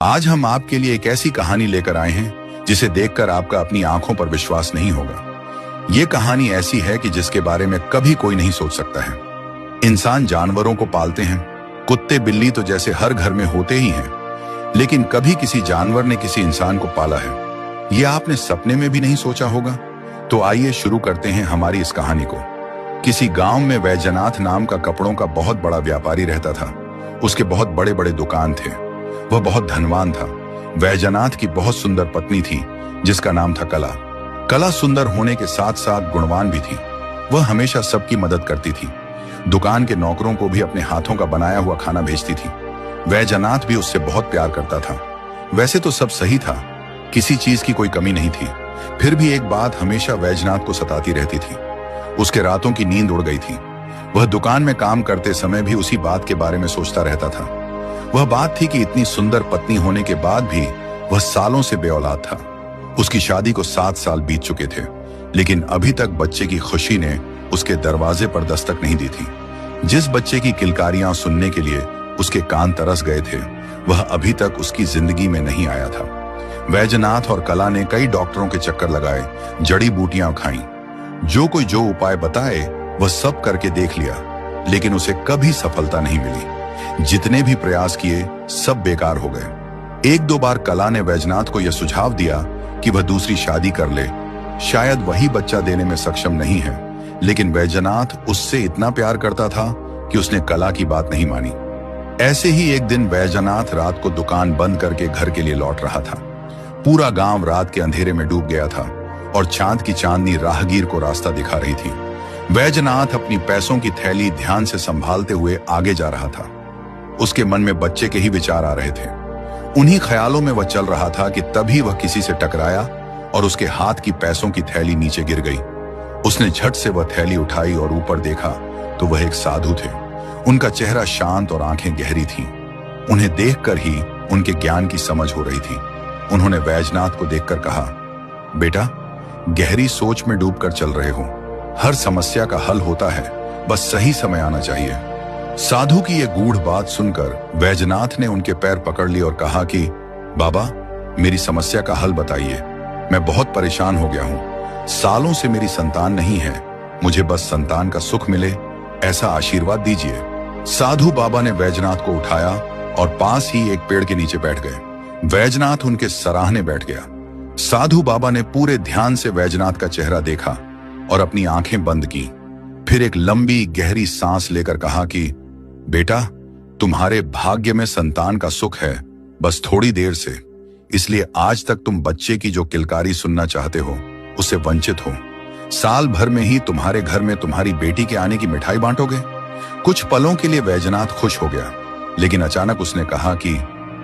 आज हम आपके लिए एक ऐसी कहानी लेकर आए हैं जिसे देखकर आपका अपनी आंखों पर विश्वास नहीं होगा। ये कहानी ऐसी है कि जिसके बारे में कभी कोई नहीं सोच सकता है। इंसान जानवरों को पालते हैं, कुत्ते बिल्ली तो जैसे हर घर में होते ही हैं, लेकिन कभी किसी जानवर ने किसी इंसान को पाला है, ये आपने सपने में भी नहीं सोचा होगा। तो आइए शुरू करते हैं हमारी इस कहानी को। किसी गांव में वैजनाथ नाम का कपड़ों का बहुत बड़ा व्यापारी रहता था। उसके बहुत बड़े बड़े दुकान थे। वह बहुत धनवान था। वैजनाथ की बहुत सुंदर पत्नी थी जिसका नाम था कला। कला सुंदर होने के साथ साथ गुणवान भी थी। वह हमेशा सबकी मदद करती थी। दुकान के नौकरों को भी अपने हाथों का बनाया हुआ खाना भेजती थी। वैजनाथ भी उससे बहुत प्यार करता था। वैसे तो सब सही था, किसी चीज की कोई कमी नहीं थी। फिर भी एक बात हमेशा वैजनाथ को सताती रहती थी। उसके रातों की नींद उड़ गई थी। वह दुकान में काम करते समय भी उसी बात के बारे में सोचता रहता था। वह बात थी कि इतनी सुंदर पत्नी होने के बाद भी वह सालों से बेऔलाद था। उसकी शादी को 7 साल बीत चुके थे, लेकिन अभी तक बच्चे की खुशी ने उसके दरवाजे पर दस्तक नहीं दी थी। जिस बच्चे की किलकारियां सुनने के लिए उसके कान तरस गए थे, वह अभी तक उसकी जिंदगी में नहीं आया था। वैजनाथ और कला ने कई डॉक्टरों के चक्कर लगाए, जड़ी बूटियां खाई, जो कोई जो उपाय बताए वह सब करके देख लिया, लेकिन उसे कभी सफलता नहीं मिली। जितने भी प्रयास किए सब बेकार हो गए। 1-2 बार कला ने वैजनाथ को यह सुझाव दिया कि वह दूसरी शादी कर ले, शायद वही बच्चा देने में सक्षम नहीं है, लेकिन वैजनाथ उससे इतना प्यार करता था कि उसने कला की बात नहीं मानी। ऐसे ही एक दिन वैजनाथ रात को दुकान बंद करके घर के लिए लौट रहा था। पूरा गांव रात के अंधेरे में डूब गया था और चांद की चांदनी राहगीर को रास्ता दिखा रही थी। वैजनाथ अपनी पैसों की थैली ध्यान से संभालते हुए आगे जा रहा था। उसके मन में बच्चे के ही विचार आ रहे थे। उन्हीं ख्यालों में वह चल रहा था कि तभी वह किसी से टकराया और उसके हाथ की पैसों की थैली नीचे गिर गई। उसने झट से वह थैली उठाई और ऊपर देखा तो वह एक साधु थे। उनका चेहरा शांत और आंखें गहरी थीं। उन्हें देखकर ही उनके ज्ञान की समझ हो रही थी। उन्होंने वैजनाथ को देखकर कहा, बेटा, गहरी सोच में डूबकर चल रहे हो। हर समस्या का हल होता है, बस सही समय आना चाहिए। साधु की यह गूढ़ बात सुनकर वैजनाथ ने उनके पैर पकड़ लिए और कहा कि बाबा, मेरी समस्या का हल बताइए। मैं बहुत परेशान हो गया हूं। सालों से मेरी संतान नहीं है। मुझे बस संतान का सुख मिले, ऐसा आशीर्वाद दीजिए। साधु बाबा ने वैजनाथ को उठाया और पास ही एक पेड़ के नीचे बैठ गए। वैजनाथ उनके सराहने बैठ गया। साधु बाबा ने पूरे ध्यान से वैजनाथ का चेहरा देखा और अपनी आंखें बंद की। फिर एक लंबी गहरी सांस लेकर कहा कि बेटा, तुम्हारे भाग्य में संतान का सुख है, बस थोड़ी देर से। इसलिए आज तक तुम बच्चे की जो किलकारी सुनना चाहते हो उससे वंचित हो। साल भर में ही तुम्हारे घर में तुम्हारी बेटी के आने की मिठाई बांटोगे। कुछ पलों के लिए वैजनाथ खुश हो गया, लेकिन अचानक उसने कहा कि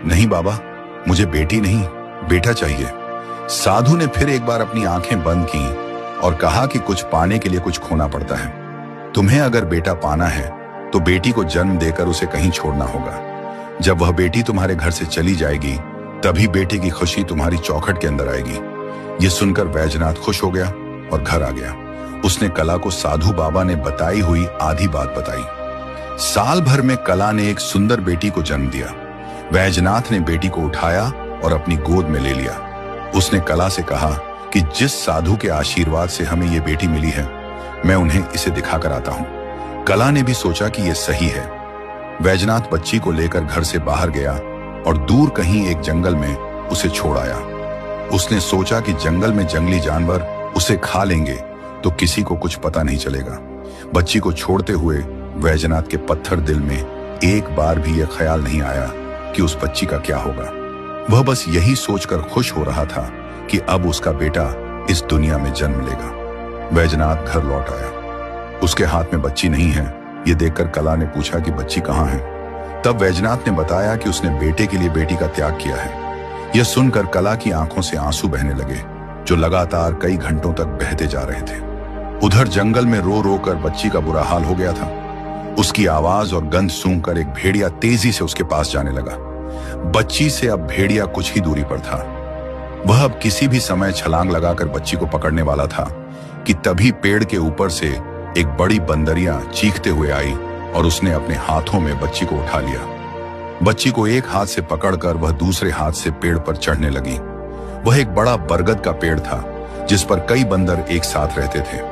नहीं बाबा, मुझे बेटी नहीं, बेटा चाहिए। साधु ने फिर एक बार अपनी आंखें बंद की और कहा कि कुछ पाने के लिए कुछ खोना पड़ता है। तुम्हें अगर बेटा पाना है तो बेटी को जन्म देकर उसे कहीं छोड़ना होगा। जब वह बेटी तुम्हारे घर से चली जाएगी, तभी बेटे की खुशी तुम्हारी चौखट के अंदर आएगी। यह सुनकर वैजनाथ खुश हो गया और घर आ गया। उसने कला को साधु बाबा ने बताई हुई आधी बात बताई। साल भर में कला ने एक सुंदर बेटी को जन्म दिया। वैजनाथ ने बेटी को उठाया और अपनी गोद में ले लिया। उसने कला से कहा कि जिस साधु के आशीर्वाद से हमें ये बेटी मिली है, मैं उन्हें इसे दिखाकर आता हूं। कला ने भी सोचा कि यह सही है। वैजनाथ बच्ची को लेकर घर से बाहर गया और दूर कहीं एक जंगल में उसे छोड़ आया। उसने सोचा कि जंगल में जंगली जानवर उसे खा लेंगे तो किसी को कुछ पता नहीं चलेगा। बच्ची को छोड़ते हुए वैजनाथ के पत्थर दिल में एक बार भी यह ख्याल नहीं आया कि उस बच्ची का क्या होगा। वह बस यही सोचकर खुश हो रहा था कि अब उसका बेटा इस दुनिया में जन्म लेगा। वैजनाथ घर लौट आया। उसके हाथ में बच्ची नहीं है। यह देखकर कला ने पूछा कि बच्ची कहाँ है। तब वैजनाथ ने बताया कि उसने बेटे के लिए बेटी का त्याग किया है। यह सुनकर कला की आंखों से आंसू बहने लगे, जो लगातार कई घंटों तक बहते जा रहे थे। उधर जंगल में रो रो कर बच्ची का बुरा हाल हो गया था। उसकी आवाज और गंध सूंघकर एक भेड़िया तेजी से उसके पास जाने लगा। बच्ची से अब भेड़िया कुछ ही दूरी पर था। वह अब किसी भी समय छलांग लगाकर बच्ची को पकड़ने वाला था कि तभी पेड़ के ऊपर से एक बड़ी बंदरिया चीखते हुए आई और उसने अपने हाथों में बच्ची को उठा लिया। बच्ची को एक हाथ से पकड़कर वह दूसरे हाथ से पेड़ पर चढ़ने लगी। वह एक बड़ा बरगद का पेड़ था जिस पर कई बंदर एक साथ रहते थे।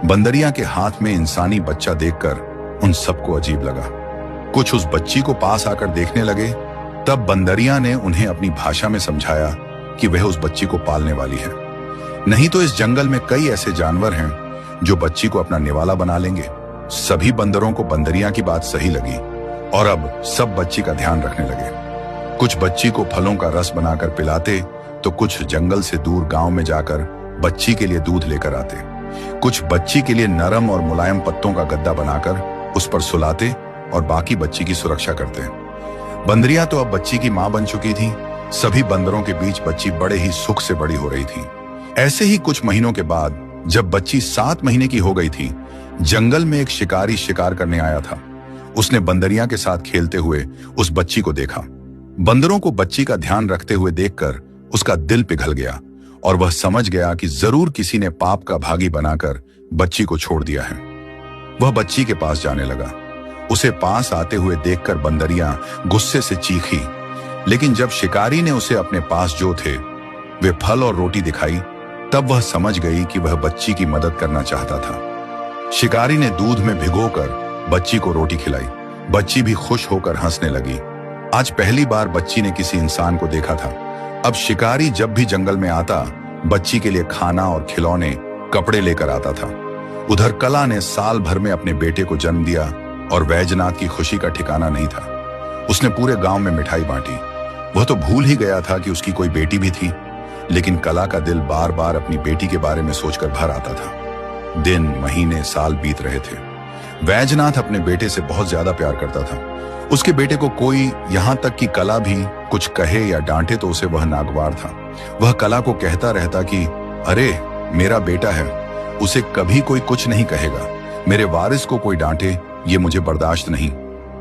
बंदरिया के हाथ में इंसानी बच्चा देखकर उन सबको अजीब लगा। कुछ उस बच्ची को पास आकर देखने लगे। तब बंदरिया ने उन्हें अपनी भाषा में समझाया कि वह उस बच्ची को पालने वाली है। नहीं तो इस जंगल में कई ऐसे जानवर हैं जो बच्ची को अपना निवाला बना लेंगे। सभी बंदरों को बंदरिया की बात सही लगी और अब सब बच्ची का ध्यान रखने लगे। कुछ बच्ची को फलों का रस बनाकर पिलाते तो कुछ जंगल से दूर गांव में जाकर बच्ची के लिए दूध लेकर आते। कुछ बच्ची के लिए नरम और मुलायम पत्तों का गद्दा बनाकर उस पर सुलाते और बाकी बच्ची की सुरक्षा करते। बंदरिया तो अब बच्ची की मां बन चुकी थी। सभी बंदरों के बीच बच्ची बड़े ही सुख से बड़ी हो रही थी। ऐसे ही कुछ महीनों के बाद जब बच्ची 7 महीने की हो गई थी, जंगल में एक शिकारी शिकार करने आया था। उसने बंदरिया के साथ खेलते हुए उस बच्ची को देखा। बंदरों को बच्ची का ध्यान रखते हुए देखकर उसका दिल पिघल गया और वह समझ गया कि जरूर किसी ने पाप का भागी बनाकर बच्ची को छोड़ दिया है। वह बच्ची के पास जाने लगा। उसे पास आते हुए देखकर बंदरिया गुस्से से चीखी, लेकिन जब शिकारी ने उसे अपने पास जो थे वे फल और रोटी दिखाई, तब वह समझ गई कि वह बच्ची की मदद करना चाहता था। शिकारी ने दूध में भिगोकर बच्ची को रोटी खिलाई। बच्ची भी खुश होकर हंसने लगी। आज पहली बार बच्ची ने किसी इंसान को देखा था। अब शिकारी जब भी जंगल में आता, बच्ची के लिए खाना और खिलौने, कपड़े लेकर आता था। उधर कला ने साल भर में अपने बेटे को जन्म दिया और वैजनाथ की खुशी का ठिकाना नहीं था। उसने पूरे गांव में मिठाई बांटी। वह तो भूल ही गया था कि उसकी कोई बेटी भी थी, लेकिन कला का दिल बार बार अपनी बेटी के बारे में सोचकर भर आता था। दिन, महीने, साल बीत रहे थे। वैजनाथ अपने बेटे से बहुत ज्यादा प्यार करता था। उसके बेटे को कोई, यहाँ तक कि कला भी कुछ कहे या डांटे तो उसे वह नागवार था। वह कला को कहता रहता कि अरे मेरा बेटा है, उसे कभी कोई कुछ नहीं कहेगा। मेरे वारिस को कोई डांटे ये मुझे बर्दाश्त नहीं।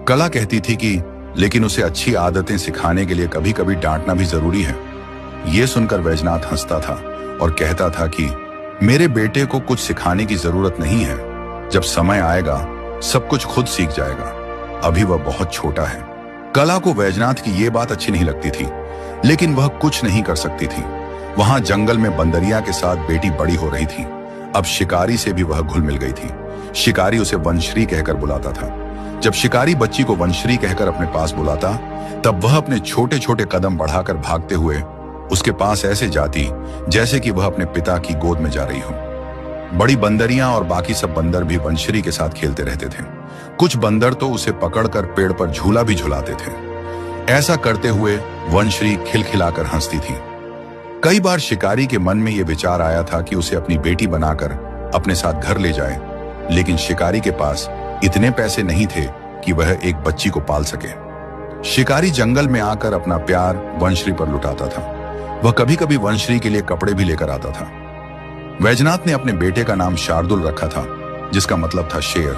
कला कहती थी कि लेकिन उसे अच्छी आदतें सिखाने के लिए कभी कभी डांटना भी जरूरी है। ये सुनकर वैजनाथ हंसता था और कहता था कि मेरे बेटे को कुछ सिखाने की जरूरत नहीं है। जब समय आएगा सब कुछ खुद सीख जाएगा। अभी वह बहुत छोटा है। कला को वैजनाथ की ये बात अच्छी नहीं लगती थी, लेकिन वह कुछ नहीं कर सकती थी। वहां जंगल में बंदरिया के साथ बेटी बड़ी हो रही थी। अब शिकारी से भी वह घुल मिल गई थी। शिकारी उसे वंश्री कहकर बुलाता था। जब शिकारी बच्ची को वंश्री कहकर अपने पास बुलाता, तब वह अपने छोटे छोटे कदम बढ़ाकर भागते हुए उसके पास ऐसे जाती जैसे कि वह अपने पिता की गोद में जा रही हो। बड़ी बंदरियां और बाकी सब बंदर भी वंश्री के साथ खेलते रहते थे। कुछ बंदर तो उसे पकड़कर पेड़ पर झूला भी झुलाते थे। ऐसा करते हुए वंश्री खिलखिलाकर हंसती थी। कई बार शिकारी के मन में यह विचार आया था कि उसे अपनी बेटी बनाकर अपने साथ घर ले जाए, लेकिन शिकारी के पास इतने पैसे नहीं थे कि वह एक बच्ची को पाल सके। शिकारी जंगल में आकर अपना प्यार वंश्री पर लुटाता था। वह कभी कभी वंश्री के लिए कपड़े भी लेकर आता था। वैजनाथ ने अपने बेटे का नाम शार्दुल रखा था, जिसका मतलब था शेर।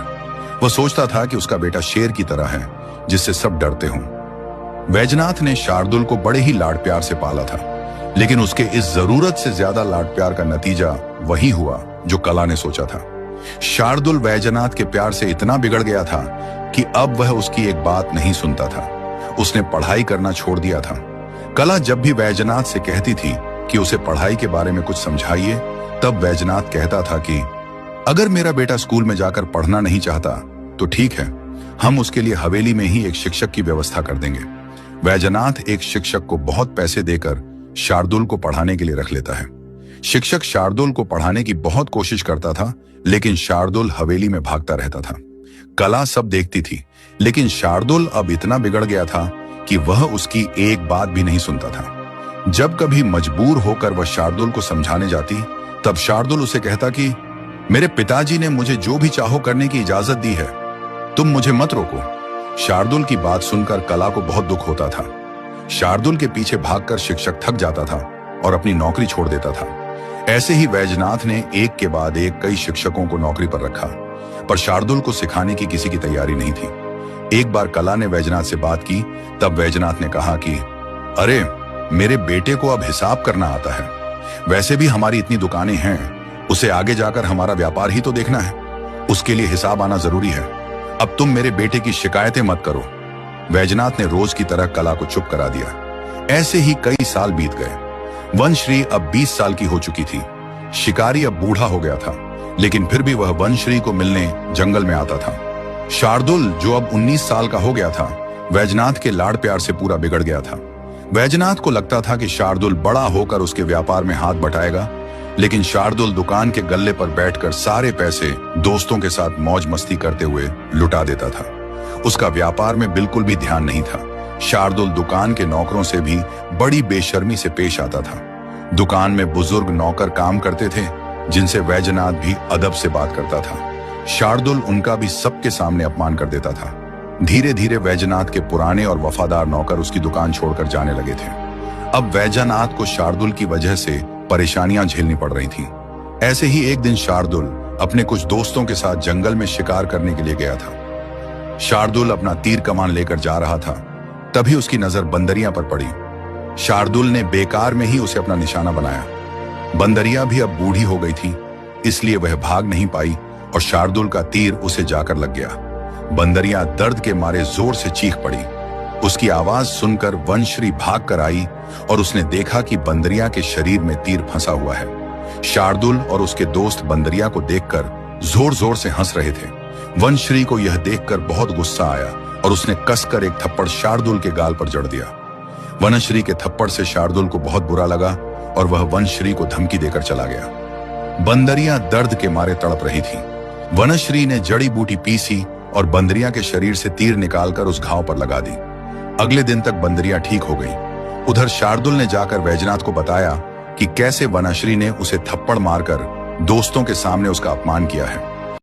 वह सोचता था कि उसका बेटा शेर की तरह है, जिससे सब डरते हों। वैजनाथ ने शार्दुल को बड़े ही लाड प्यार से पाला था, लेकिन उसके इस जरूरत से ज्यादा लाड प्यार का नतीजा वही हुआ जो कला ने सोचा था। शार्दुल वैजनाथ के प्यार से इतना बिगड़ गया था कि अब वह उसकी एक बात नहीं सुनता था। उसने पढ़ाई करना छोड़ दिया था। कला जब भी वैजनाथ से कहती थी कि उसे पढ़ाई के बारे में कुछ समझाइए, तब वैजनाथ कहता था कि अगर मेरा बेटा स्कूल में जाकर पढ़ना नहीं चाहता तो ठीक है, हम उसके लिए हवेली में ही एक शिक्षक की व्यवस्था कर देंगे। वैजनाथ एक शिक्षक को बहुत पैसे देकर शार्दुल को पढ़ाने के लिए रख लेता है। शिक्षक शार्दुल को पढ़ाने की बहुत कोशिश करता था, लेकिन शार्दुल हवेली में भागता रहता था। कला सब देखती थी, लेकिन शार्दुल अब इतना बिगड़ गया था कि वह उसकी एक बात भी नहीं सुनता था। जब कभी मजबूर होकर वह शार्दुल को समझाने जाती, तब शार्दुल उसे कहता कि मेरे पिताजी ने मुझे जो भी चाहो करने की इजाजत दी है, तुम मुझे मत रोको। शार्दुल की बात सुनकर कला को बहुत दुख होता था। शार्दुल के पीछे भागकर शिक्षक थक जाता था और अपनी नौकरी छोड़ देता था। ऐसे ही वैजनाथ ने एक के बाद एक कई शिक्षकों को नौकरी पर रखा, पर शार्दुल को सिखाने की किसी की तैयारी नहीं थी। एक बार कला ने वैजनाथ से बात की, तब वैजनाथ ने कहा कि अरे मेरे बेटे को अब हिसाब करना आता है। वैसे भी हमारी इतनी दुकानें हैं, उसे आगे जाकर हमारा व्यापार ही तो देखना है। उसके लिए हिसाब आना जरूरी है। अब तुम मेरे बेटे की शिकायतें मत करो। वैजनाथ ने रोज की तरह कला को चुप करा दिया। ऐसे ही कई साल बीत गए। वनश्री अब 20 साल की हो चुकी थी। शिकारी अब बूढ़ा हो गया था, लेकिन फिर भी वह वनश्री को मिलने जंगल में आता था। शार्दुल, जो अब 19 साल का हो गया था, वैजनाथ के लाड़ प्यार से पूरा बिगड़ गया था। वैजनाथ को लगता था कि शार्दुल बड़ा होकर उसके व्यापार में हाथ बटाएगा, लेकिन शार्दुल दुकान के गल्ले पर बैठकर सारे पैसे दोस्तों के साथ मौज मस्ती करते हुए लुटा देता था। उसका व्यापार में बिल्कुल भी ध्यान नहीं था। शार्दुल दुकान के नौकरों से भी बड़ी बेशर्मी से पेश आता था। दुकान में बुजुर्ग नौकर काम करते थे, जिनसे वैजनाथ भी अदब से बात करता था। शार्दुल उनका भी सबके सामने अपमान कर देता था। धीरे धीरे वैजनाथ के पुराने और वफादार नौकर उसकी दुकान छोड़कर जाने लगे थे। अब वैजनाथ को शार्दुल की वजह से परेशानियां झेलनी पड़ रही थीं। ऐसे ही एक दिन शार्दुल अपने कुछ दोस्तों के साथ जंगल में शिकार करने के लिए गया था। शार्दुल अपना तीर कमान लेकर जा रहा था, तभी उसकी नजर बंदरिया पर पड़ी। शार्दुल ने बेकार में ही उसे अपना निशाना बनाया। बंदरिया भी अब बूढ़ी हो गई थी, इसलिए वह भाग नहीं पाई और शार्दुल का तीर उसे जाकर लग गया। बंदरिया दर्द के मारे जोर से चीख पड़ी। उसकी आवाज सुनकर वनश्री भाग कर आई और उसने देखा कि बंदरिया के शरीर में तीर फंसा हुआ है। शार्दुल और उसके दोस्त बंदरिया को देखकर जोर जोर से हंस रहे थे। वनश्री को यह देखकर बहुत गुस्सा आया और उसने कसकर एक थप्पड़ शार्दुल के गाल पर जड़ दिया। वनश्री के थप्पड़ से शार्दुल को बहुत बुरा लगा और वह वनश्री को धमकी देकर चला गया। बंदरिया दर्द के मारे तड़प रही थी। वनश्री ने जड़ी बूटी पीसी और बंदरिया के शरीर से तीर निकालकर उस घाव पर लगा दी। अगले दिन तक बंदरिया ठीक हो गई। उधर शार्दुल ने जाकर वैजनाथ को बताया कि कैसे वनश्री ने उसे थप्पड़ मारकर दोस्तों के सामने उसका अपमान किया है।